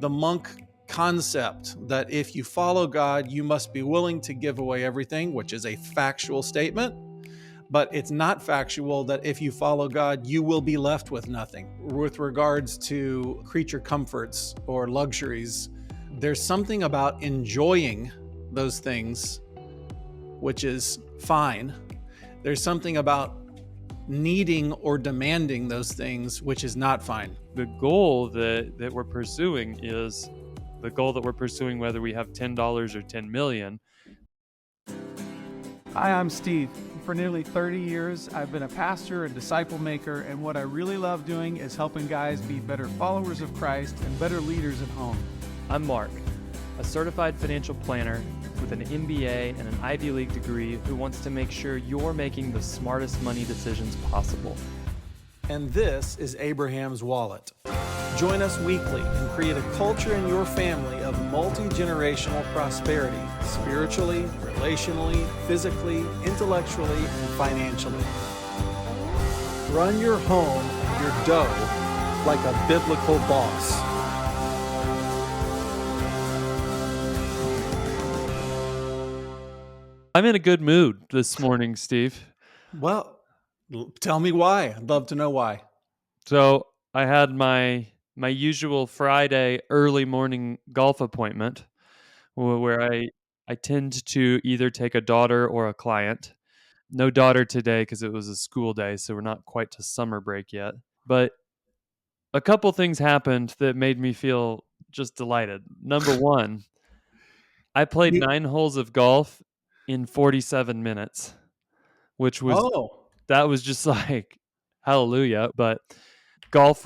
the monk concept that if you follow God, you must be willing to give away everything, which is a factual statement. But it's not factual that if you follow God, you will be left with nothing. With regards to creature comforts or luxuries, there's something about enjoying those things, which is fine. There's something about needing or demanding those things, which is not fine. The goal that we're pursuing is the goal that we're pursuing, whether we have $10 or 10 million. Hi, I'm Steve. For nearly 30 years, I've been a pastor and disciple maker, and what I really love doing is helping guys be better followers of Christ and better leaders at home. I'm Mark, a certified financial planner with an MBA and an Ivy League degree who wants to make sure you're making the smartest money decisions possible. And this is Abraham's Wallet. Join us weekly and create a culture in your family of multi-generational prosperity, spiritually, relationally, physically, intellectually, and financially. Run your home and your dough like a biblical boss. I'm in a good mood this morning, Steve. Well, tell me why. I'd love to know why. So I had my usual Friday early morning golf appointment where I tend to either take a daughter or a client. No daughter today because it was a school day, so we're not quite to summer break yet. But a couple things happened that made me feel just delighted. Number one, I played 9 holes of golf in 47 minutes, which was that was just like hallelujah. But golf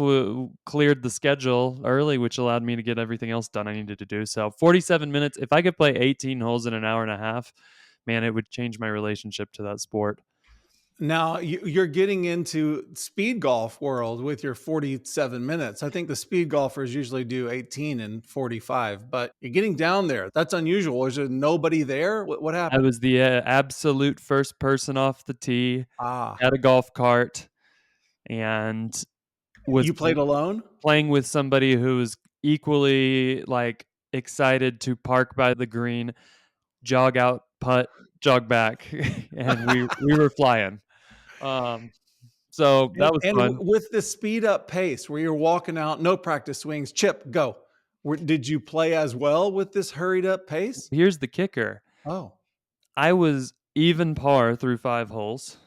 cleared the schedule early, which allowed me to get everything else done I needed to do. So 47 minutes. If I could play 18 holes in an hour and a half, man, it would change my relationship to that sport. Now you're getting into speed golf world with your 47 minutes. I think the speed golfers usually do 18 and 45, but you're getting down there. That's unusual. Is there nobody there? What I happened? was the absolute first person off the tee Ah, at a golf cart and was you played alone? playing with somebody who was equally like excited to park by the green, jog out, putt, jog back, and we were flying. So that was fun. With the speed up pace where you're walking out, no practice swings, chip, go. Did you play as well with this hurried up pace? Here's the kicker. Oh, I was even par through 5 holes.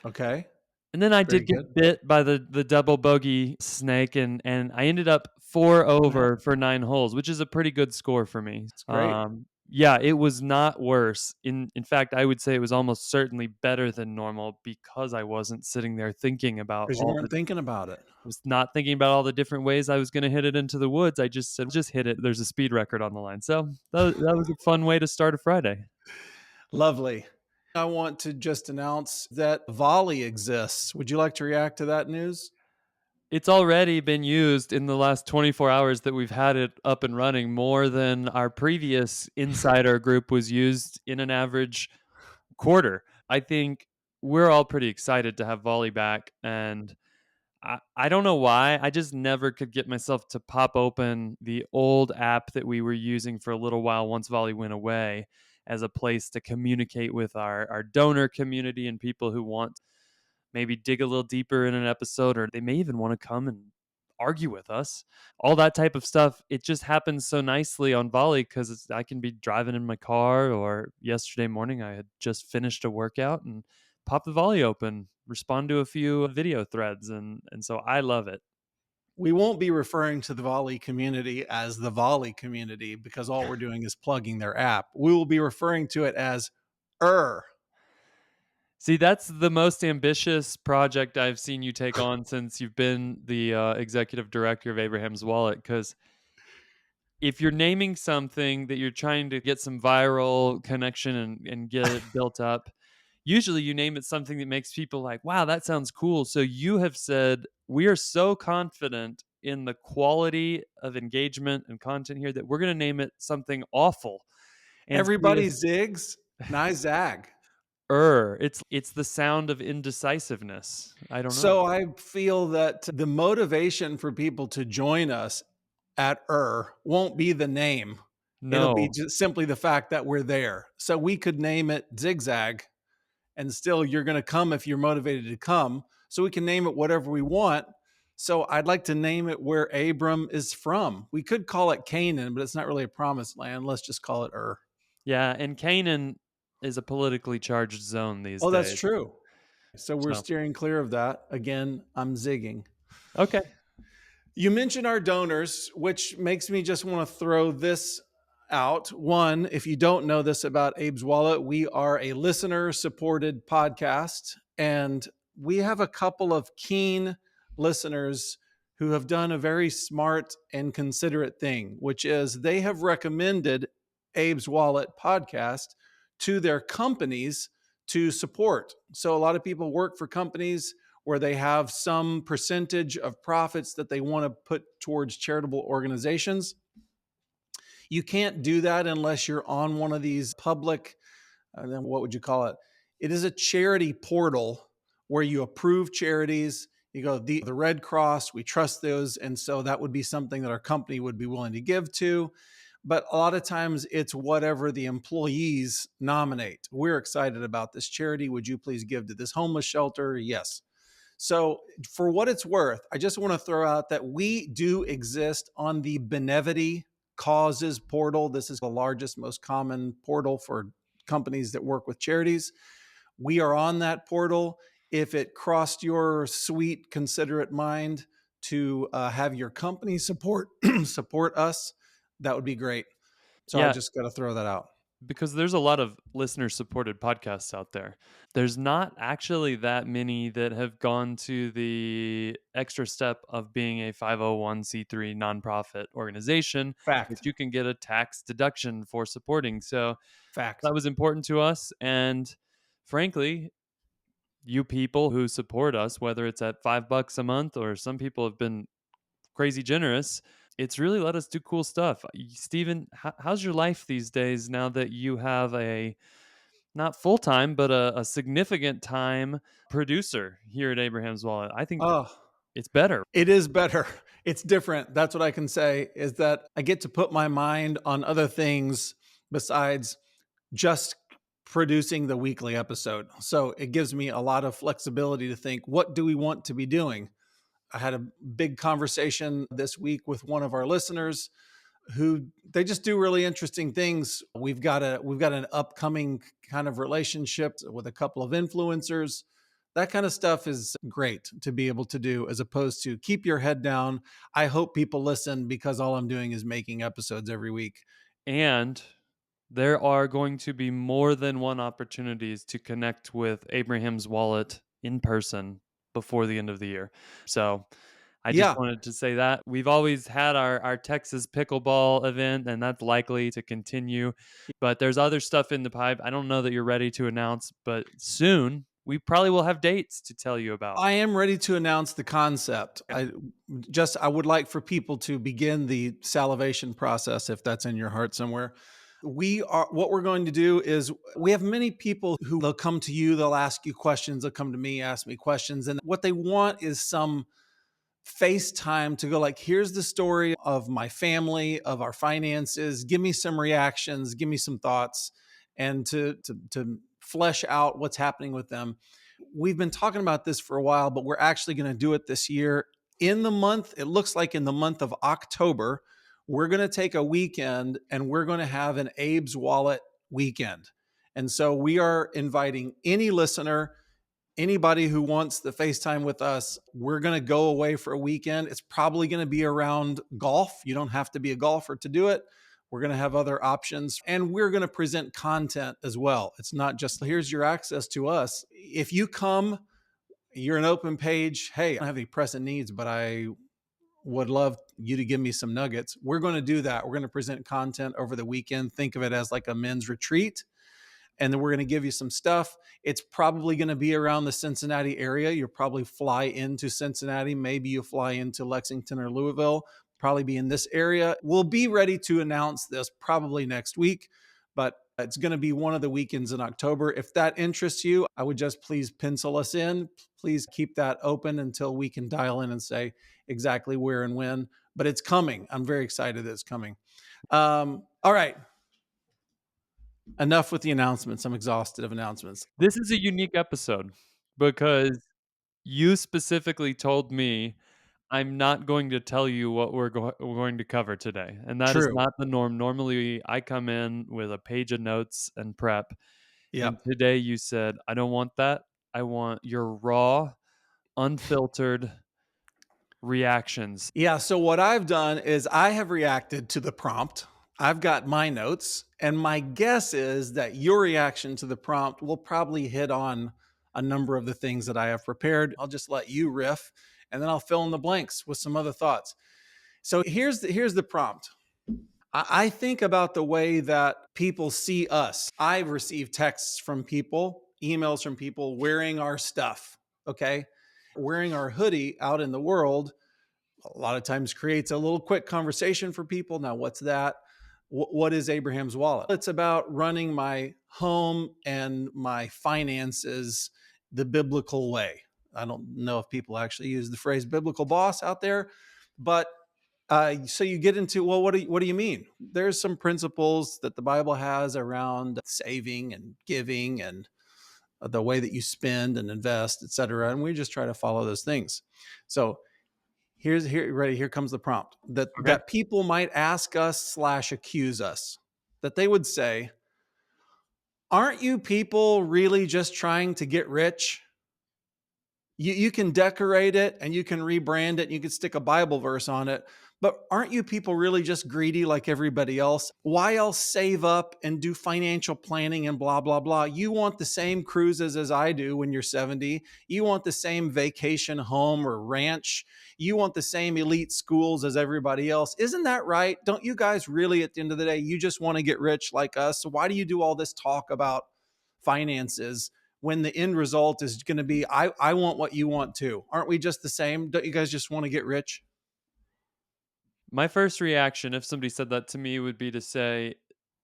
okay. And then I Very did get good. bit by the double bogey snake, and I ended up 4 over for 9 holes, which is a pretty good score for me. That's great. Yeah, it was not worse. In fact, I would say it was almost certainly better than normal because I wasn't sitting there thinking about Because you weren't thinking about it. was not thinking about all the different ways I was going to hit it into the woods. I just said, just hit it. There's a speed record on the line. So that was a fun way to start a Friday. Lovely. I want to just announce that volley exists. Would you like to react to that news? It's already been used in the last 24 hours that we've had it up and running, more than our previous insider group was used in an average quarter. I think we're all pretty excited to have volley back, and I don't know why. I just never could get myself to pop open the old app that we were using for a little while once volley went away as a place to communicate with our donor community and people who want maybe dig a little deeper in an episode, or they may even want to come and argue with us. All that type of stuff. It just happens so nicely on volley because I can be driving in my car, or yesterday morning I had just finished a workout and pop the volley open, respond to a few video threads, and so I love it. We won't be referring to the volley community as the volley community because all we're doing is plugging their app. We will be referring to it as See, that's the most ambitious project I've seen you take on since you've been the executive director of Abraham's Wallet. Because if you're naming something that you're trying to get some viral connection and get it built up, usually you name it something that makes people like, wow, that sounds cool. So you have said, we are so confident in the quality of engagement and content here that we're going to name it something awful. And everybody zigs, and I zag. It's the sound of indecisiveness. I don't know. So I feel that the motivation for people to join us at won't be the name. It'll be No. just simply the fact that we're there. So we could name it Zigzag, and still you're going to come if you're motivated to come. So we can name it whatever we want. So I'd like to name it where Abram is from. We could call it Canaan, but it's not really a promised land. Let's just call it Ur. Yeah, and Canaan is a politically charged zone these Oh, that's days. true. So we're So, steering clear of that. Again, I'm zigging. okay. You mentioned our donors, which makes me just want to throw this out. One, if you don't know this about Abe's Wallet, we are a listener supported podcast, and we have a couple of keen listeners who have done a very smart and considerate thing, which is they have recommended Abe's Wallet podcast to their companies to support. So a lot of people work for companies where they have some percentage of profits that they want to put towards charitable organizations. You can't do that unless you're on one of these public, then what would you call it? It is a charity portal where you approve charities. You go, the Red Cross, we trust those. And so that would be something that our company would be willing to give to. But a lot of times it's whatever the employees nominate. We're excited about this charity. Would you please give to this homeless shelter? Yes. So, for what it's worth, I just want to throw out that we do exist on the Benevity Causes portal. This is the largest, most common portal for companies that work with charities. We are on that portal. If it crossed your sweet, considerate mind to have your company support support us, that would be great. So I Yeah, just got to throw that out. because there's a lot of listener supported podcasts out there. There's not actually that many that have gone to the extra step of being a 501c3 nonprofit organization Fact. that you can get a tax deduction for supporting. So Fact. that was important to us. And frankly, you people who support us, whether it's at $5 a month or some people have been crazy generous, it's really let us do cool stuff. Steven, how's your life these days now that you have a not full time, but a significant time producer here at Abraham's Wallet? I think Oh, it's better. it is better. It's different. That's what I can say is that I get to put my mind on other things besides just producing the weekly episode. So it gives me a lot of flexibility to think, what do we want to be doing? I had a big conversation this week with one of our listeners who they just do really interesting things. We've got an upcoming kind of relationship with a couple of influencers. That kind of stuff is great to be able to do as opposed to keep your head down. I hope people listen because all I'm doing is making episodes every week. And there are going to be more than one opportunities to connect with Abraham's Wallet in person before the end of the year. So I just Yeah, wanted to say that we've always had our Texas pickleball event, and that's likely to continue. But there's other stuff in the pipe. I don't know that you're ready to announce, but soon we probably will have dates to tell you about. I am ready to announce the concept. I would like for people to begin the salivation process if that's in your heart somewhere. What we're going to do is we have many people who they'll come to you, they'll ask you questions, they'll come to me, ask me questions, and what they want is some FaceTime to go like, here's the story of my family, of our finances. Give me some reactions, give me some thoughts, and to flesh out what's happening with them. We've been talking about this for a while, but we're actually going to do it this year in the month. It looks like in the month of October, we're going to take a weekend and we're going to have an Abe's Wallet weekend. And so we are inviting any listener, anybody who wants the FaceTime with us. We're going to go away for a weekend. It's probably going to be around golf. You don't have to be a golfer to do it. We're going to have other options and we're going to present content as well. It's not just here's your access to us. If you come, you're an open page. Hey, I don't have any pressing needs, but I would love you to give me some nuggets. We're going to do that. We're going to present content over the weekend. Think of it as like a men's retreat. And then we're going to give you some stuff. It's probably going to be around the Cincinnati area. You'll probably fly into Cincinnati. Maybe you fly into Lexington or Louisville, probably be in this area. We'll be ready to announce this probably next week, but it's going to be one of the weekends in October. If that interests you, I would just please pencil us in. Please keep that open until we can dial in and say exactly where and when. But it's coming. I'm very excited that it's coming. All right. Enough with the announcements. I'm exhausted of announcements. This is a unique episode because you specifically told me I'm not going to tell you what we're going to cover today, and that is True. not the norm. Normally, I come in with a page of notes and prep, and Yep. today you said, "I don't want that. I want your raw, unfiltered reactions." Yeah. So what I've done is I have reacted to the prompt. I've got my notes, and my guess is that your reaction to the prompt will probably hit on a number of the things that I have prepared. I'll just let you riff, and then I'll fill in the blanks with some other thoughts. So here's the prompt. I think about the way that people see us. I've received texts from people, emails from people wearing our stuff. Okay. Wearing our hoodie out in the world a lot of times creates a little quick conversation for people. Now, what's that? What is Abraham's wallet? It's about running my home and my finances the biblical way. I don't know if people actually use the phrase biblical boss out there, but so you get into, well, what do you mean? There's some principles that the Bible has around saving and giving and the way that you spend and invest, et cetera. And we just try to follow those things. So here comes the prompt that Okay. people might ask us slash accuse us, that they would say, aren't you people really just trying to get rich? You can decorate it and you can rebrand it and you can stick a Bible verse on it. But aren't you people really just greedy like everybody else? Why else save up and do financial planning and blah, blah, blah? You want the same cruises as I do when you're 70. You want the same vacation home or ranch. You want the same elite schools as everybody else. Isn't that right? Don't you guys really, at the end of the day, you just want to get rich like us? So why do you do all this talk about finances when the end result is going to be, I want what you want too? Aren't we just the same? Don't you guys just want to get rich? My first reaction, if somebody said that to me, would be to say,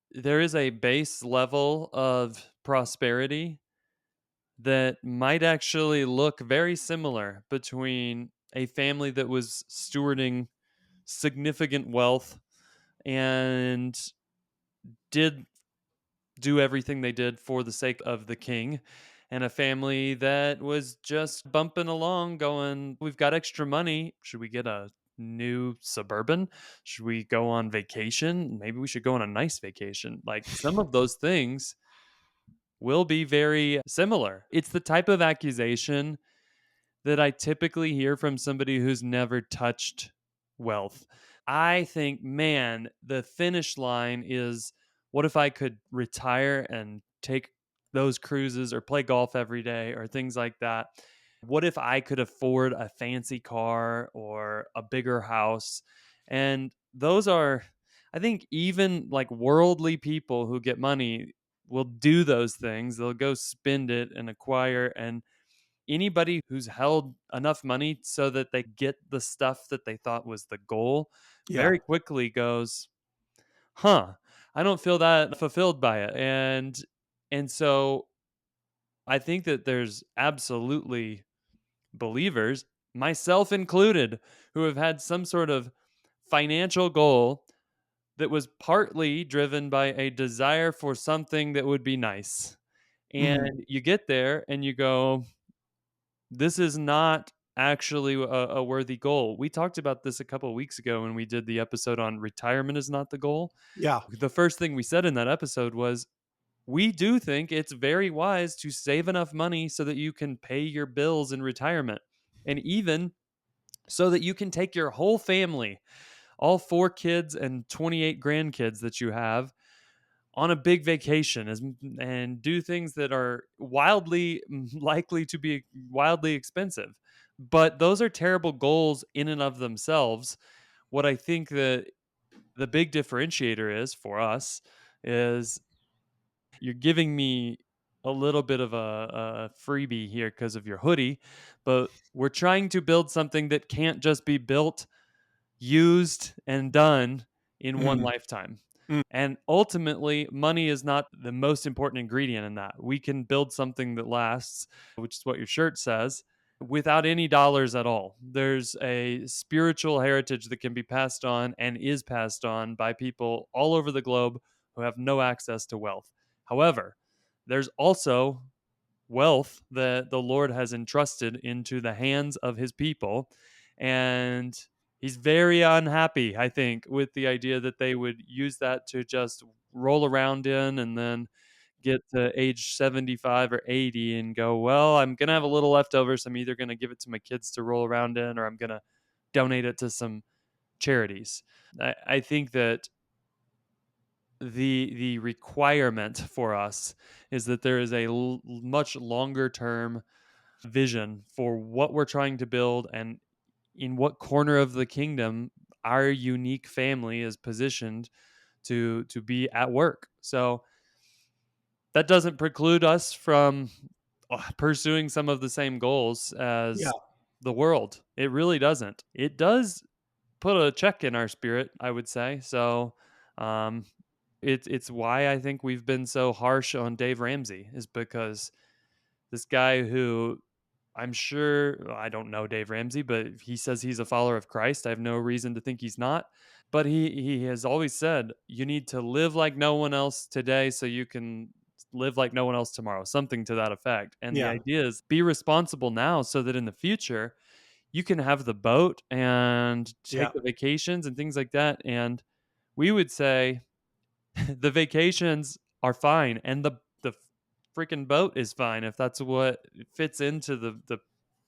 there is a base level of prosperity that might actually look very similar between a family that was stewarding significant wealth and did do everything they did for the sake of the king, and a family that was just bumping along going, we've got extra money, should we get a new Suburban, should we go on vacation, maybe we should go on a nice vacation. Like, some of those things will be very similar. It's the type of accusation that I typically hear from somebody who's never touched wealth. I think, man, the finish line is, what if I could retire and take those cruises or play golf every day or things like that? What if I could afford a fancy car or a bigger house? And those are, I think, even like worldly people who get money will do those things. They'll go spend it and acquire. And anybody who's held enough money so that they get the stuff that they thought was the goal Yeah. very quickly goes, huh, I don't feel that fulfilled by it. And so I think that there's absolutely believers, myself included, who have had some sort of financial goal that was partly driven by a desire for something that would be nice. Mhm. And you get there and you go, this is not actually a worthy goal. We talked about this a couple of weeks ago when we did the episode on retirement is not the goal. Yeah. The first thing we said in that episode was, we do think it's very wise to save enough money so that you can pay your bills in retirement, and even so that you can take your whole family, all 4 kids and 28 grandkids that you have, on a big vacation and do things that are wildly likely to be wildly expensive. But those are terrible goals in and of themselves. What I think that the big differentiator is for us is, you're giving me a little bit of a freebie here because of your hoodie, but we're trying to build something that can't just be built, used, and done in one Mhm. lifetime. Mm. And ultimately, money is not the most important ingredient in that. We can build something that lasts, which is what your shirt says. without any dollars at all. There's a spiritual heritage that can be passed on and is passed on by people all over the globe who have no access to wealth. However, there's also wealth that the Lord has entrusted into the hands of his people. And he's very unhappy, I think, with the idea that they would use that to just roll around in and then get to age 75 or 80 and go, well, I'm going to have a little leftover. So I'm either going to give it to my kids to roll around in or I'm going to donate it to some charities. I think that the requirement for us is that there is a much longer term vision for what we're trying to build and in what corner of the kingdom our unique family is positioned to be at work. So that doesn't preclude us from pursuing some of the same goals Yeah. as the world. It really doesn't. It does put a check in our spirit, I would say. So um, it's why I think we've been so harsh on Dave Ramsey, is because this guy who I'm sure, I don't know Dave Ramsey, but he says he's a follower of Christ. I have no reason to think he's not. But he has always said you need to live like no one else today so you can live like no one else tomorrow, something to that effect. And the Yeah. idea is be responsible now so that in the future you can have the boat and take Yeah. the vacations and things like that. And we would say the vacations are fine and the freaking boat is fine if that's what fits into the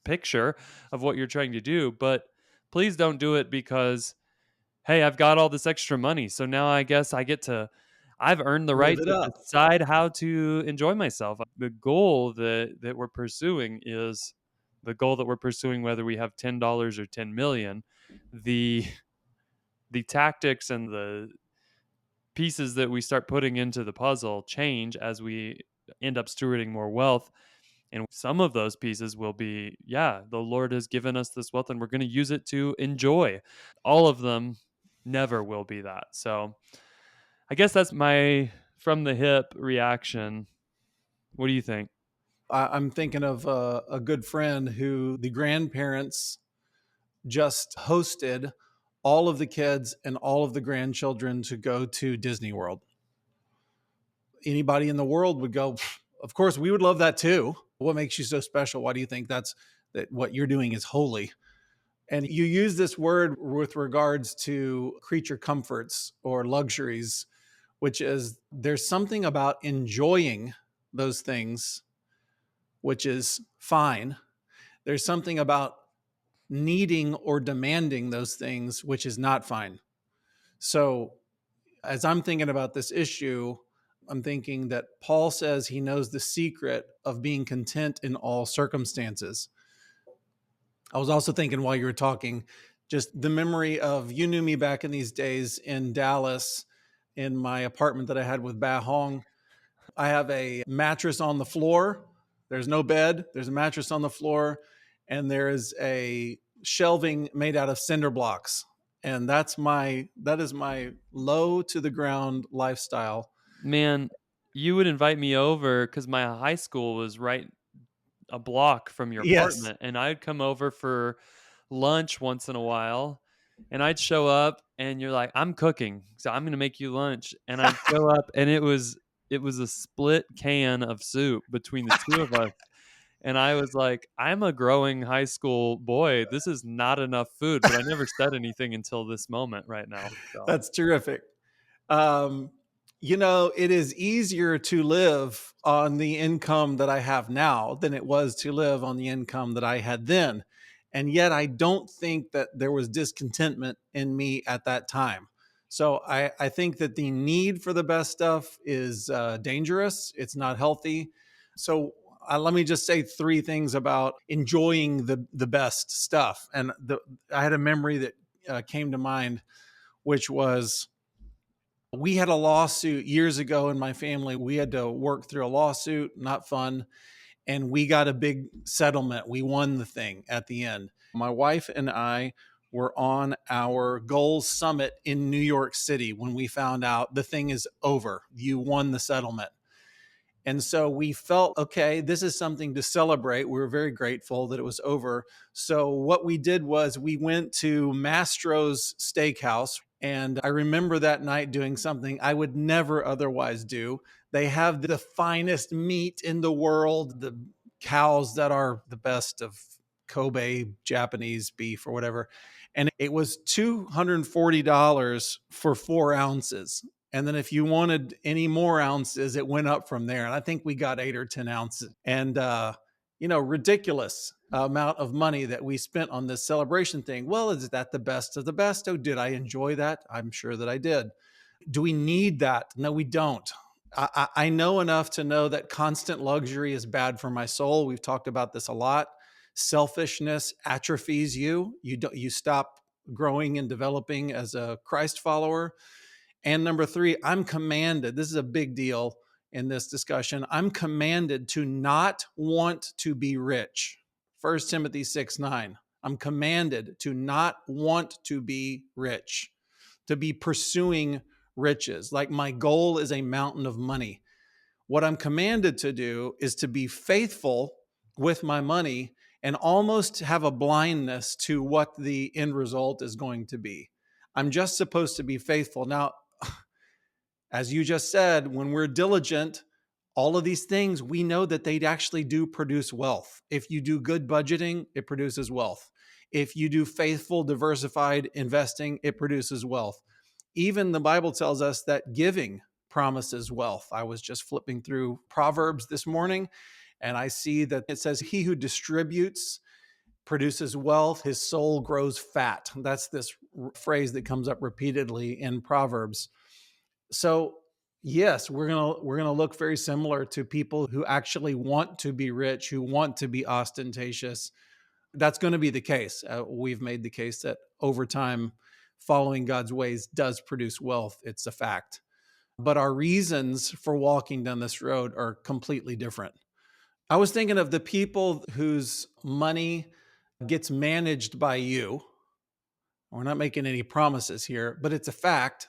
picture of what you're trying to do. But please don't do it because hey, I've got all this extra money, so now I guess I've earned the Live right it to up. decide how to enjoy myself. The goal that we're pursuing is the goal that we're pursuing, whether we have $10 or 10 million. The tactics and the pieces that we start putting into the puzzle change as we end up stewarding more wealth. And some of those pieces will be, yeah, the Lord has given us this wealth and we're going to use it to enjoy. All of them never will be that. So I guess that's my from the hip reaction. What do you think? I'm thinking of a good friend who the grandparents just hosted all of the kids and all of the grandchildren to go to Disney World. Anybody in the world would go, of course, we would love that too. What makes you so special? Why do you think that what you're doing is holy? And you use this word with regards to creature comforts or luxuries, which is there's something about enjoying those things, which is fine. There's something about needing or demanding those things, which is not fine. So, as I'm thinking about this issue, I'm thinking that Paul says he knows the secret of being content in all circumstances. I was also thinking while you were talking, just the memory of you knew me back in these days in Dallas in my apartment that I had with Ba Hong. I have a mattress on the floor. There's no bed. There's a mattress on the floor, and there is a shelving made out of cinder blocks. And that is my low to the ground lifestyle. Man, you would invite me over because my high school was right a block from your Yes. apartment, and I'd come over for lunch once in a while, and I'd show up, and you're like, "I'm cooking, so I'm gonna make you lunch," and I'd show up, and it was a split can of soup between the two of us, and I was like, "I'm a growing high school boy. This is not enough food," but I never said anything until this moment right now. So That's terrific. Um, it is easier to live on the income that I have now than it was to live on the income that I had then. And yet, I don't think that there was discontentment in me at that time. So I think that the need for the best stuff is dangerous. It's not healthy. So let me just say three things about enjoying the best stuff. And I had a memory that came to mind, which was we had a lawsuit years ago in my family. We had to work through a lawsuit, not fun. And we got a big settlement. We won the thing at the end. My wife and I were on our goals summit in New York City when we found out the thing is over. You won the settlement. And so we felt, okay, this is something to celebrate. We were very grateful that it was over. So what we did was we went to Mastro's Steakhouse. And I remember that night doing something I would never otherwise do. They have the finest meat in the world, the cows that are the best of Kobe Japanese beef or whatever. And it was $240 for 4 ounces. And then if you wanted any more ounces, it went up from there. And I think we got 8 or 10 ounces. And, ridiculous amount of money that we spent on this celebration thing. Well, is that the best of the best? Oh, did I enjoy that? I'm sure that I did. Do we need that? No, we don't. I know enough to know that constant luxury is bad for my soul. We've talked about this a lot. Selfishness atrophies you. You stop growing and developing as a Christ follower. And number three, I'm commanded. This is a big deal in this discussion. I'm commanded to not want to be rich. 1 Timothy 6:9. I'm commanded to not want to be rich, to be pursuing riches. Like my goal is a mountain of money. What I'm commanded to do is to be faithful with my money and almost have a blindness to what the end result is going to be. I'm just supposed to be faithful. Now, as you just said, when we're diligent, all of these things, we know that they actually do produce wealth. If you do good budgeting, it produces wealth. If you do faithful, diversified investing, it produces wealth. Even the Bible tells us that giving promises wealth. I was just flipping through Proverbs this morning, and I see that it says, he who distributes produces wealth, his soul grows fat. That's this phrase that comes up repeatedly in Proverbs. So, yes, we're gonna look very similar to people who actually want to be rich, who want to be ostentatious. That's going to be the case. We've made the case that over time, following God's ways does produce wealth. It's a fact. But our reasons for walking down this road are completely different. I was thinking of the people whose money gets managed by you. We're not making any promises here, but it's a fact.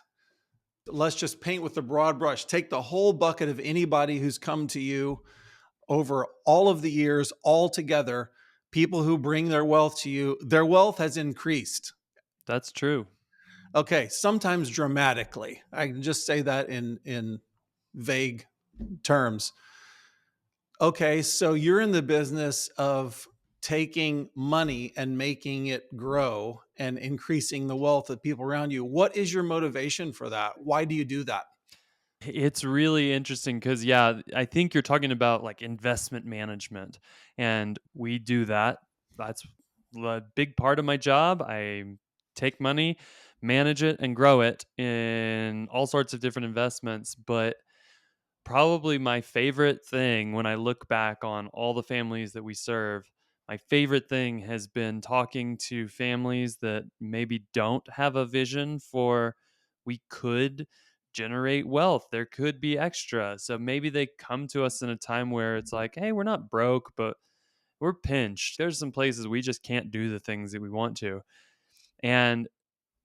Let's just paint with a broad brush. Take the whole bucket of anybody who's come to you over all of the years, all together, people who bring their wealth to you, their wealth has increased. That's true. Okay, sometimes dramatically. I can just say that in vague terms. Okay, so you're in the business of taking money and making it grow and increasing the wealth of people around you. What is your motivation for that? Why do you do that? It's really interesting because, yeah, I think you're talking about like investment management, and we do that. That's a big part of my job. I take money, manage it, and grow it in all sorts of different investments. But probably my favorite thing when I look back on all the families that we serve, my favorite thing has been talking to families that maybe don't have a vision for we could generate wealth. There could be extra. So maybe they come to us in a time where it's like, hey, we're not broke, but we're pinched. There's some places we just can't do the things that we want to. And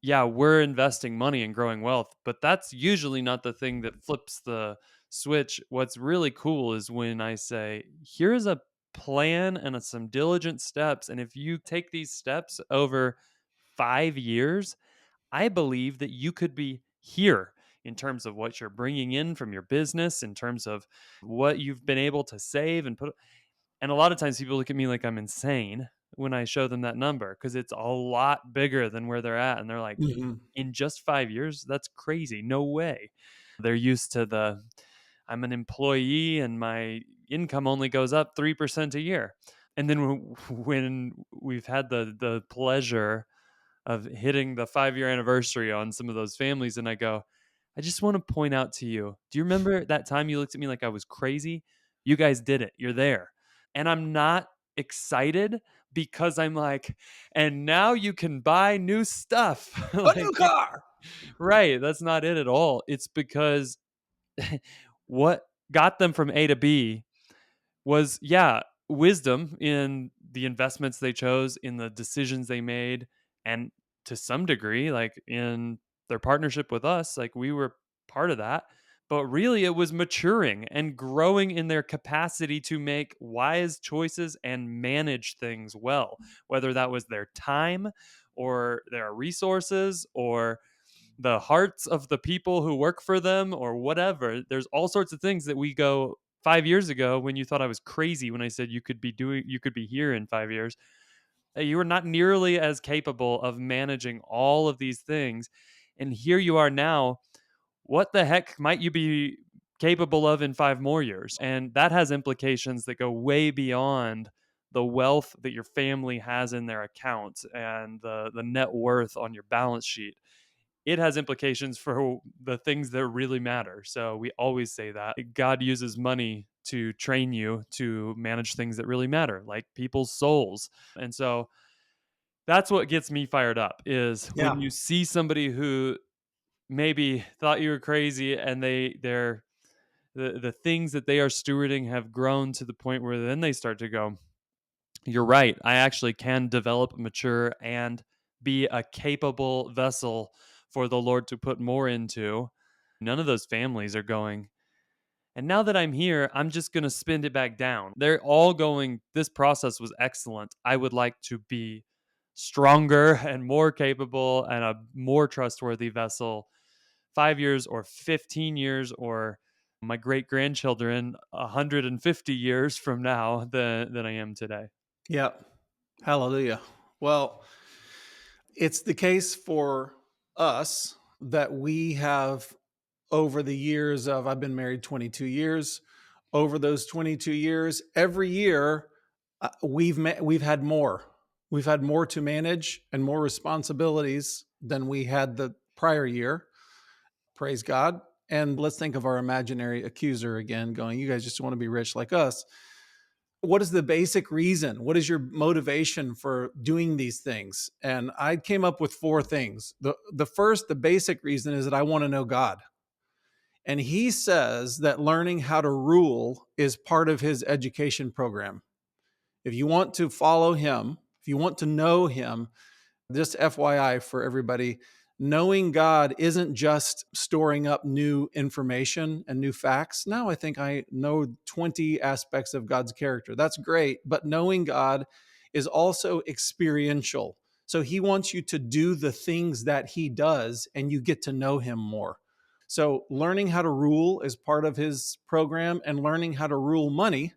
yeah, we're investing money in growing wealth, but that's usually not the thing that flips the switch. What's really cool is when I say, here's a plan and some diligent steps. And if you take these steps over 5 years, I believe that you could be here in terms of what you're bringing in from your business, in terms of what you've been able to save and put. And a lot of times people look at me like I'm insane when I show them that number because it's a lot bigger than where they're at. And they're like, Mhm. in just 5 years, that's crazy. No way. They're used to I'm an employee and my income only goes up 3% a year. And then when we've had the pleasure of hitting the 5 year anniversary on some of those families, and I go, I just want to point out to you, do you remember that time you looked at me like I was crazy? You guys did it. You're there. And I'm not excited because I'm like, and now you can buy new stuff. A new Like, car. right. That's not it at all. It's because what got them from A to B was, yeah, wisdom in the investments they chose, in the decisions they made, and to some degree, like in their partnership with us, like we were part of that. but really it was maturing and growing in their capacity to make wise choices and manage things well, whether that was their time or their resources or the hearts of the people who work for them or whatever. There's all sorts of things that we go 5 years ago when you thought I was crazy when I said you could be here in 5 years. You were not nearly as capable of managing all of these things. And here you are now. What the heck might you be capable of in 5 more years? And that has implications that go way beyond the wealth that your family has in their accounts and the net worth on your balance sheet. It has implications for the things that really matter. So we always say that God uses money to train you to manage things that really matter, like people's souls. And so that's what gets me fired up is Yeah. when you see somebody who maybe thought you were crazy and the things that they are stewarding have grown to the point where then they start to go, you're right. I actually can develop, mature, and be a capable vessel for the Lord to put more into. None of those families are going, and now that I'm here, I'm just going to spin it back down. They're all going, this process was excellent. I would like to be stronger and more capable and a more trustworthy vessel 5 years or 15 years or my great grandchildren 150 years from now than I am today. Yeah. Hallelujah. Well, it's the case for us that we have over the years of I've been married 22 years. Over those 22 years, every year we've had more. We've had more to manage and more responsibilities than we had the prior year. Praise God. And let's think of our imaginary accuser again, going, you guys just want to be rich like us. What is the basic reason? What is your motivation for doing these things? And I came up with four things. The first, the basic reason is that I want to know God. And he says that learning how to rule is part of his education program. If you want to follow him, if you want to know him, just FYI for everybody, knowing God isn't just storing up new information and new facts. Now I think I know 20 aspects of God's character. That's great. But knowing God is also experiential. So he wants you to do the things that he does and you get to know him more. So learning how to rule is part of his program, and learning how to rule money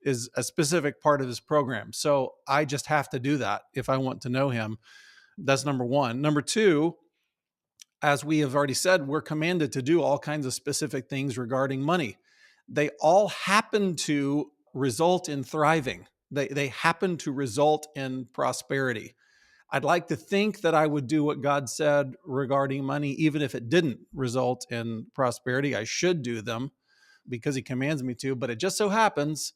is a specific part of his program. So I just have to do that if I want to know him. That's number one. Number two, as we have already said, we're commanded to do all kinds of specific things regarding money. They all happen to result in thriving. They happen to result in prosperity. I'd like to think that I would do what God said regarding money, even if it didn't result in prosperity. I should do them because he commands me to, but it just so happens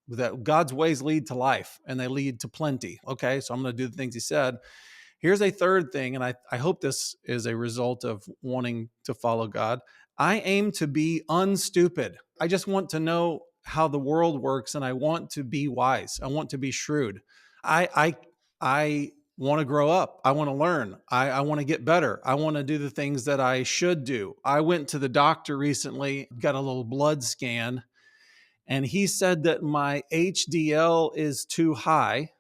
that God's ways lead to life and they lead to plenty. Okay, so I'm going to do the things he said. Here's a third thing, and I hope this is a result of wanting to follow God. I aim to be unstupid. I just want to know how the world works, and I want to be wise. I want to be shrewd. I want to grow up. I want to learn. I want to get better. I want to do the things that I should do. I went to the doctor recently, got a little blood scan, and he said that my HDL is too high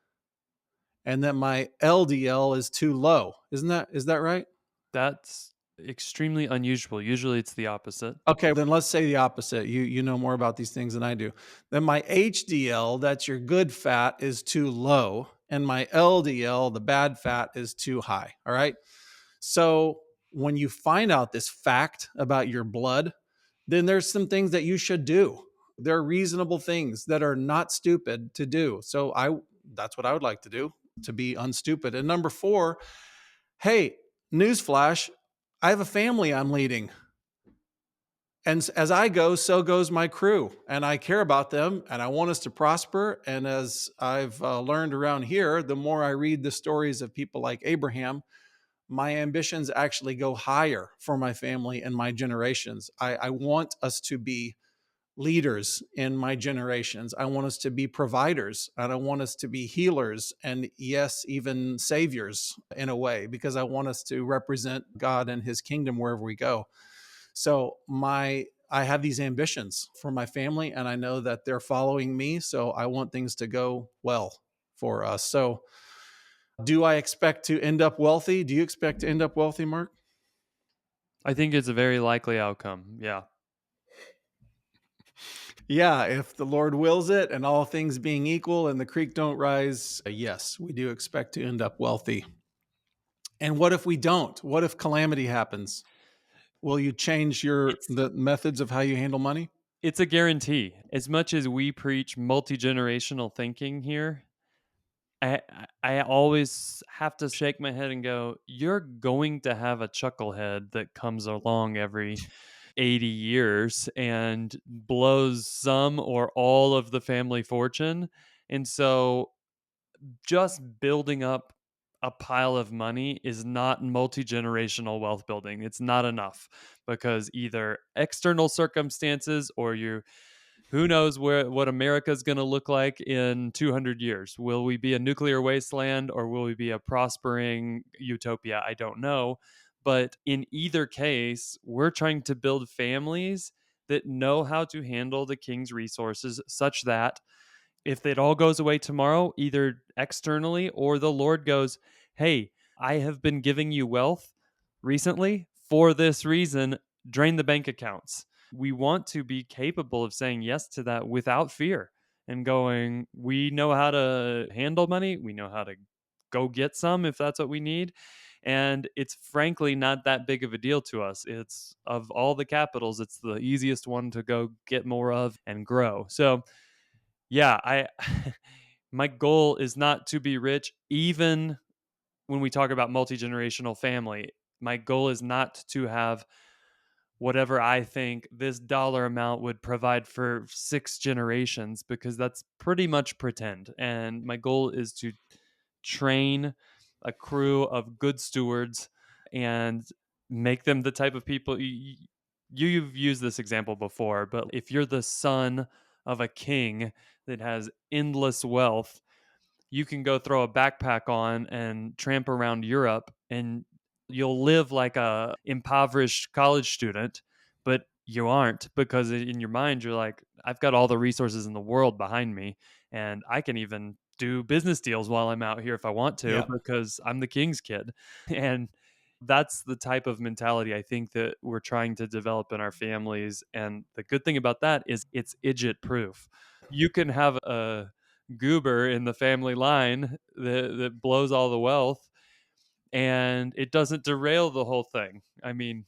and that my LDL is too low. Is that right? That's extremely unusual. Usually it's the opposite. Okay, then let's say the opposite. You know more about these things than I do. Then my HDL, that's your good fat, is too low, and my LDL, the bad fat, is too high. All right. So when you find out this fact about your blood, then there's some things that you should do. There are reasonable things that are not stupid to do. So that's what I would like to do, to be unstupid. And number four, hey, newsflash, I have a family I'm leading. And as I go, so goes my crew. And I care about them and I want us to prosper. And as I've learned around here, the more I read the stories of people like Abraham, my ambitions actually go higher for my family and my generations. I want us to be leaders in my generations. I want us to be providers, and I want us to be healers, and yes, even saviors in a way, because I want us to represent God and his kingdom wherever we go. So I have these ambitions for my family, and I know that they're following me. So I want things to go well for us. So, do I expect to end up wealthy? Do you expect to end up wealthy, Mark? I think it's a very likely outcome. Yeah. Yeah, if the Lord wills it and all things being equal and the creek don't rise, yes, we do expect to end up wealthy. And what if we don't? What if calamity happens? Will you change It's the methods of how you handle money? it's a guarantee. As much as we preach multi-generational thinking here, I always have to shake my head and go, you're going to have a chucklehead that comes along every 80 years and blows some or all of the family fortune. And so just building up a pile of money is not multi-generational wealth building. It's not enough because either external circumstances or you who knows what America's going to look like in 200 years. Will we be a nuclear wasteland or will we be a prospering utopia? I don't know. But in either case, we're trying to build families that know how to handle the king's resources such that if it all goes away tomorrow, either externally or the Lord goes, hey, I have been giving you wealth recently for this reason, drain the bank accounts. We want to be capable of saying yes to that without fear and going, we know how to handle money. We know how to go get some if that's what we need. And it's frankly not that big of a deal to us. It's of all the capitals, it's the easiest one to go get more of and grow. So, yeah, I my goal is not to be rich even when we talk about multi-generational family. My goal is not to have whatever I think this dollar amount would provide for 6 generations because that's pretty much pretend. And my goal is to train a crew of good stewards and make them the type of people you've used this example before, but if you're the son of a king that has endless wealth, you can go throw a backpack on and tramp around Europe and you'll live like a impoverished college student, but you aren't because in your mind you're like, I've got all the resources in the world behind me and I can even do business deals while I'm out here if I want to Yeah. because I'm the king's kid. And that's the type of mentality I think that we're trying to develop in our families. And the good thing about that is it's idiot proof. You can have a goober in the family line that blows all the wealth and it doesn't derail the whole thing. I mean,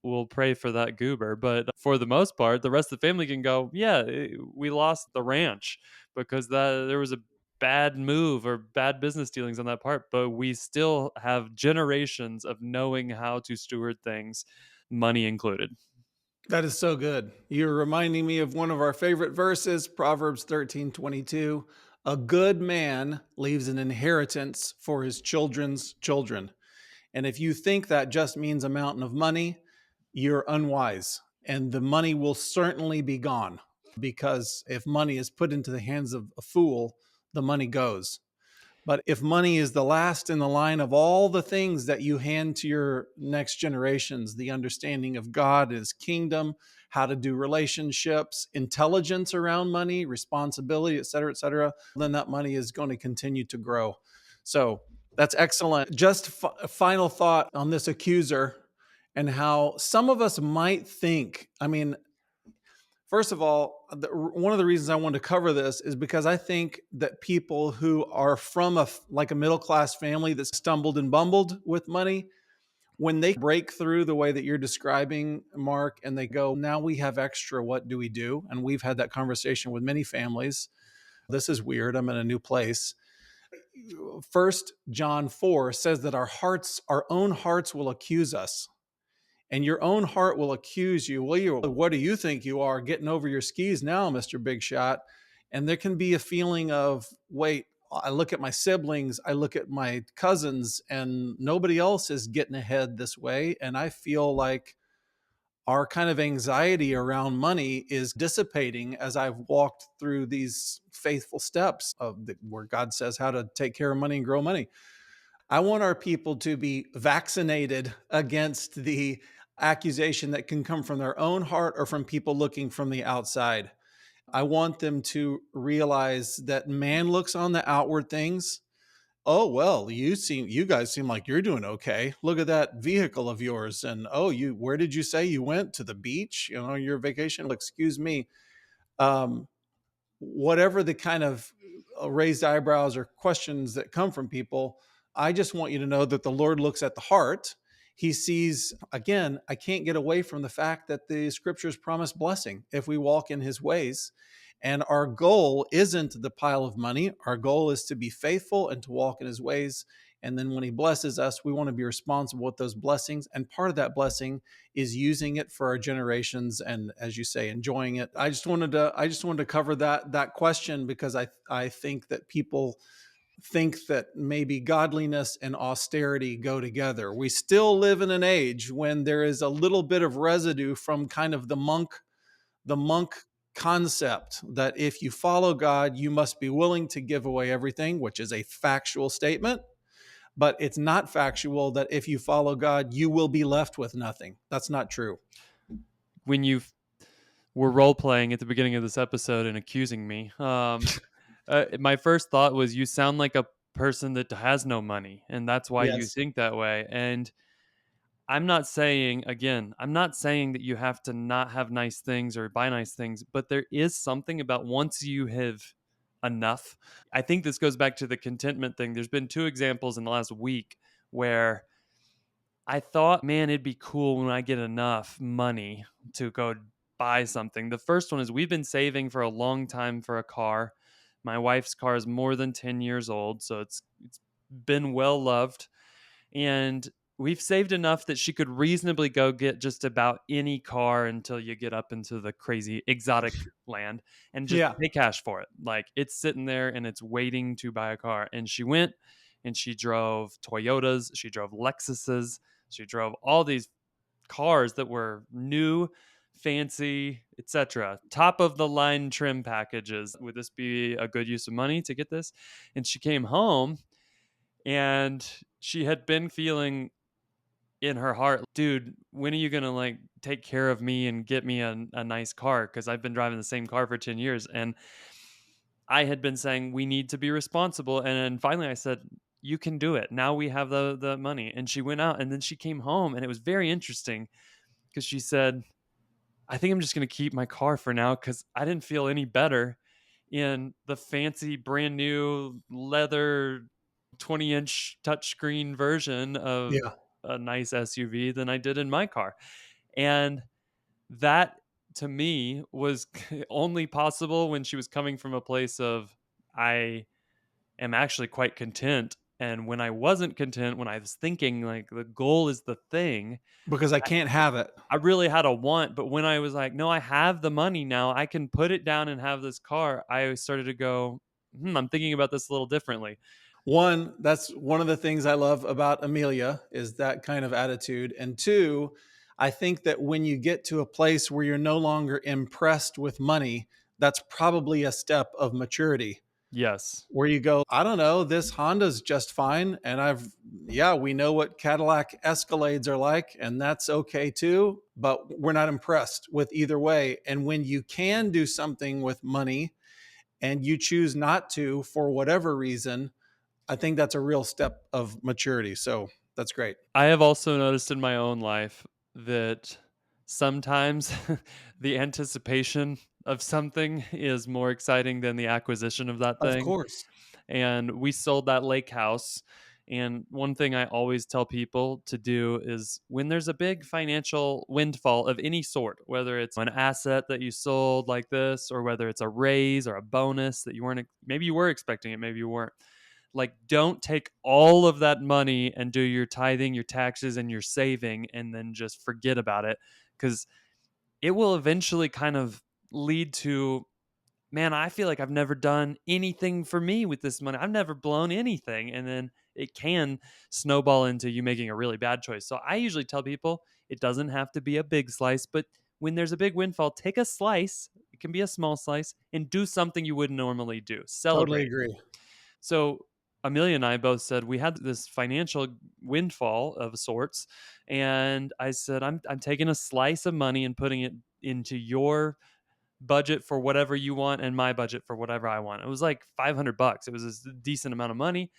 we'll pray for that goober, but for the most part, the rest of the family can go, yeah, we lost the ranch because there was a bad move or bad business dealings on that part, but we still have generations of knowing how to steward things, money included. That is so good. You're reminding me of one of our favorite verses, Proverbs 13:22. A good man leaves an inheritance for his children's children. And if you think that just means a mountain of money, you're unwise. And the money will certainly be gone because if money is put into the hands of a fool, the money goes. But if money is the last in the line of all the things that you hand to your next generations, the understanding of God, His kingdom, how to do relationships, intelligence around money, responsibility, et cetera, then that money is going to continue to grow. So that's excellent. Just a final thought on this accuser and how some of us might think, I mean, first of all, one of the reasons I wanted to cover this is because I think that people who are from like a middle class family that stumbled and bumbled with money, when they break through the way that you're describing, Mark, and they go, now we have extra, what do we do? And we've had that conversation with many families. This is weird. I'm in a new place. First John 4 says that our own hearts will accuse us, and your own heart will accuse you. Well, what do you think you are, getting over your skis now, Mr. Big Shot? And there can be a feeling of, wait, I look at my siblings, I look at my cousins, and nobody else is getting ahead this way. And I feel like our kind of anxiety around money is dissipating as I've walked through these faithful steps where God says how to take care of money and grow money. I want our people to be vaccinated against the accusation that can come from their own heart or from people looking from the outside. I want them to realize that man looks on the outward things. Oh, well, you guys seem like you're doing okay. Look at that vehicle of yours. And oh, where did you say you went? To the beach, your vacation? Excuse me. Um, Whatever the kind of raised eyebrows or questions that come from people, I just want you to know that the Lord looks at the heart. He sees, again, I can't get away from the fact that the scriptures promise blessing if we walk in his ways. And our goal isn't the pile of money. Our goal is to be faithful and to walk in his ways. And then when he blesses us, we want to be responsible with those blessings. And part of that blessing is using it for our generations and, as you say, enjoying it. I just wanted to cover that question because I think that people think that maybe godliness and austerity go together. We still live in an age when there is a little bit of residue from kind of the monk concept that if you follow God, you must be willing to give away everything, which is a factual statement. But it's not factual that if you follow God, you will be left with nothing. That's not true. When you were role playing at the beginning of this episode and accusing me, my first thought was you sound like a person that has no money, and that's why you Yes. think that way. And I'm not saying, again, I'm not saying that you have to not have nice things or buy nice things, but there is something about once you have enough. I think this goes back to the contentment thing. There's been two examples in the last week where I thought, man, it'd be cool when I get enough money to go buy something. The first one is we've been saving for a long time for a car. My wife's car is more than 10 years old, so it's been well loved, and we've saved enough that she could reasonably go get just about any car until you get up into the crazy exotic land and just Yeah. pay cash for it. Like it's sitting there and it's waiting to buy a car. And she went and she drove Toyotas, she drove Lexuses, she drove all these cars that were new, fancy, etc. Top of the line trim packages. Would this be a good use of money to get this? And she came home and she had been feeling in her heart, dude, when are you gonna like take care of me and get me a nice car? Because I've been driving the same car for 10 years. And I had been saying we need to be responsible. And then finally I said, you can do it. Now we have the money. And she went out and then she came home and it was very interesting because she said, I think I'm just gonna keep my car for now because I didn't feel any better in the fancy brand new leather 20-inch touchscreen version of Yeah. a nice SUV than I did in my car. And that to me was only possible when she was coming from a place of I am actually quite content. And when I wasn't content, when I was thinking like the goal is the thing, Because I I, can't have it. I really had a want. But when I was like, no, I have the money now, I can put it down and have this car, I started to go, I'm thinking about this a little differently. One, that's one of the things I love about Amelia is that kind of attitude. And two, I think that when you get to a place where you're no longer impressed with money, that's probably a step of maturity Yes. where you go, I don't know, this Honda's just fine. And yeah, we know what Cadillac Escalades are like, and that's okay too. But we're not impressed with either way. And when you can do something with money and you choose not to for whatever reason, I think that's a real step of maturity. So that's great. I have also noticed in my own life that sometimes the anticipation of something is more exciting than the acquisition of that Of thing. course. And we sold that lake house. And one thing I always tell people to do is when there's a big financial windfall of any sort, whether it's an asset that you sold like this, or whether it's a raise or a bonus that you weren't, maybe you were expecting it, maybe you weren't, like don't take all of that money and do your tithing, your taxes, and your saving and then just forget about it, because it will eventually kind of lead to, man, I feel like I've never done anything for me with this money, I've never blown anything, and then it can snowball into you making a really bad choice. So I usually tell people it doesn't have to be a big slice, but when there's a big windfall, take a slice, it can be a small slice, and do something you wouldn't normally do, Totally celebrate. agree. So Amelia and I both said we had this financial windfall of sorts, and I said, I'm taking a slice of money and putting it into your budget for whatever you want and my budget for whatever I want. It was like $500. It was a decent amount of money.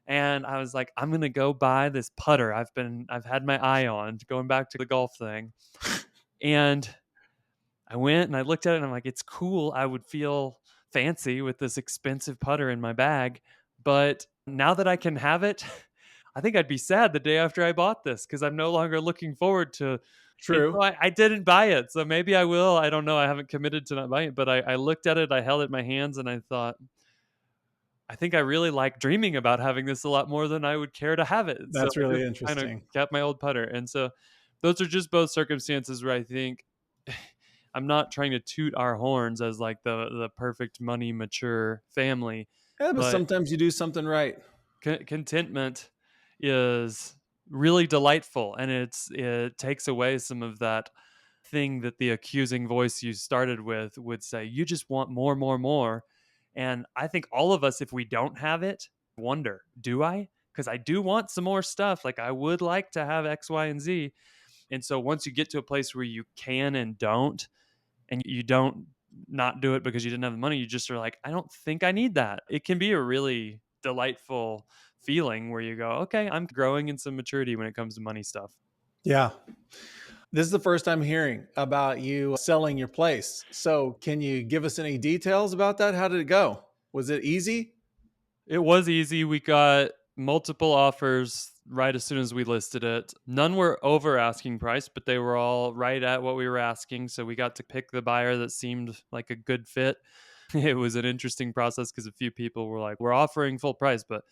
And I was like, I'm gonna go buy this putter I've had my eye on, going back to the golf thing. And I went and I looked at it and I'm like, it's cool. I would feel fancy with this expensive putter in my bag. But now that I can have it, I think I'd be sad the day after I bought this because I'm no longer looking forward to. And so True. I didn't buy it. So maybe I will. I don't know. I haven't committed to not buying it. But I looked at it, I held it in my hands, and I thought, I think I really like dreaming about having this a lot more than I would care to have it. So That's I really just kind of interesting. kept my old putter. And so those are just both circumstances where I think I'm not trying to toot our horns as like the perfect money mature family, Yeah, but but sometimes you do something right. contentment is really delightful, and it takes away some of that thing that the accusing voice you started with would say. You just want more, more, more. And I think all of us, if we don't have it, wonder, do I? Because I do want some more stuff. Like I would like to have X, Y, and Z. And so once you get to a place where you can and don't, and you don't not do it because you didn't have the money, you just are like, I don't think I need that. It can be a really delightful feeling where you go, okay, I'm growing in some maturity when it comes to money stuff. Yeah. This is the first I'm hearing about you selling your place. So, can you give us any details about that? How did it go? Was it easy? It was easy. We got multiple offers right as soon as we listed it. None were over asking price, but they were all right at what we were asking. So we got to pick the buyer that seemed like a good fit. It was an interesting process because a few people were like, we're offering full price, but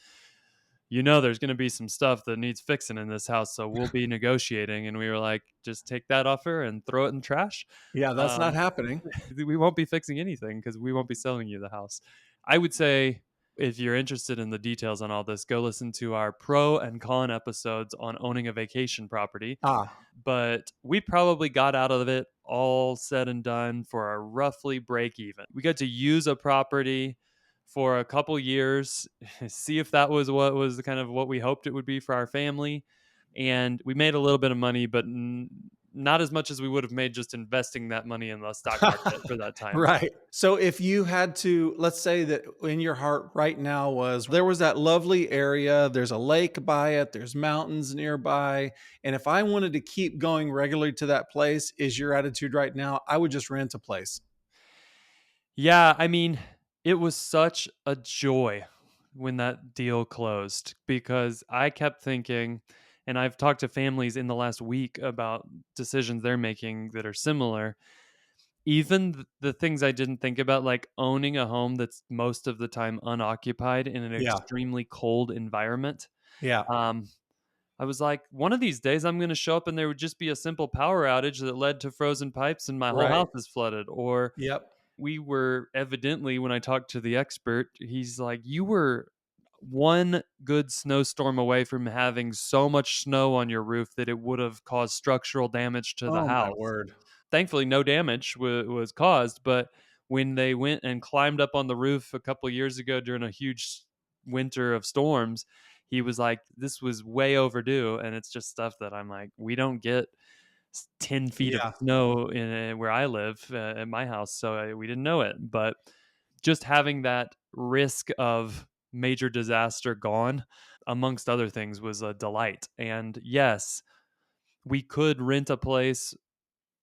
there's going to be some stuff that needs fixing in this house. So we'll be negotiating. And we were like, just take that offer and throw it in the trash. Yeah, that's not Um, happening. we won't be fixing anything because we won't be selling you the house. I would say if you're interested in the details on all this, go listen to our pro and con episodes on owning a vacation property. Ah, But we probably got out of it all said and done for a roughly break even. We got to use a property for a couple years, see if that was what was kind of what we hoped it would be for our family. And we made a little bit of money, but not as much as we would have made just investing that money in the stock market for that time. right. So, if you had to, let's say that in your heart right now there was that lovely area, there's a lake by it, there's mountains nearby. And if I wanted to keep going regularly to that place, is your attitude right now, I would just rent a place. Yeah, I mean, it was such a joy when that deal closed because I kept thinking, and I've talked to families in the last week about decisions they're making that are similar. Even the things I didn't think about, like owning a home that's most of the time unoccupied in an Yeah. extremely cold environment. Yeah. Um, I was like, one of these days I'm going to show up and there would just be a simple power outage that led to frozen pipes and my whole Right. house is flooded. Or Yep. we were evidently, when I talked to the expert, he's like, you were one good snowstorm away from having so much snow on your roof that it would have caused structural damage to the Oh, my house. word. Thankfully, no damage was caused. But when they went and climbed up on the roof a couple years ago during a huge winter of storms, he was like, this was way overdue. And it's just stuff that I'm like, we don't get 10 feet of Yeah. snow in where I live at my house. So we didn't know it. But just having that risk of major disaster gone, amongst other things, was a delight. And yes, we could rent a place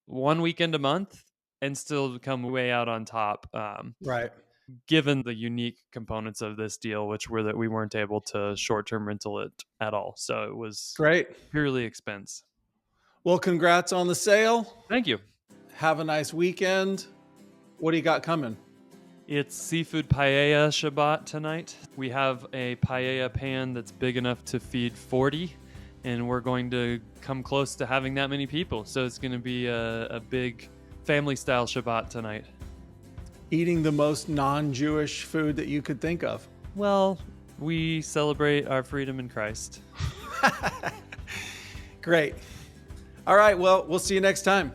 one weekend a month and still come way out on top, Right. given the unique components of this deal, which were that we weren't able to short-term rental it at all. So it was Great. purely expense. Well, congrats on the sale. Thank you. Have a nice weekend. What do you got coming? It's seafood paella Shabbat tonight. We have a paella pan that's big enough to feed 40, and we're going to come close to having that many people. So it's going to be a big family-style Shabbat tonight. Eating the most non-Jewish food that you could think of. Well, we celebrate our freedom in Christ. Great. All right. Well, we'll see you next time.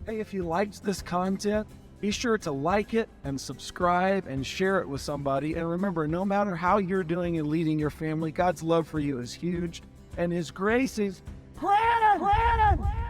Hey, if you liked this content, Be sure to like it and subscribe and share it with somebody. And remember, no matter how you're doing and leading your family, God's love for you is huge and His grace is grand.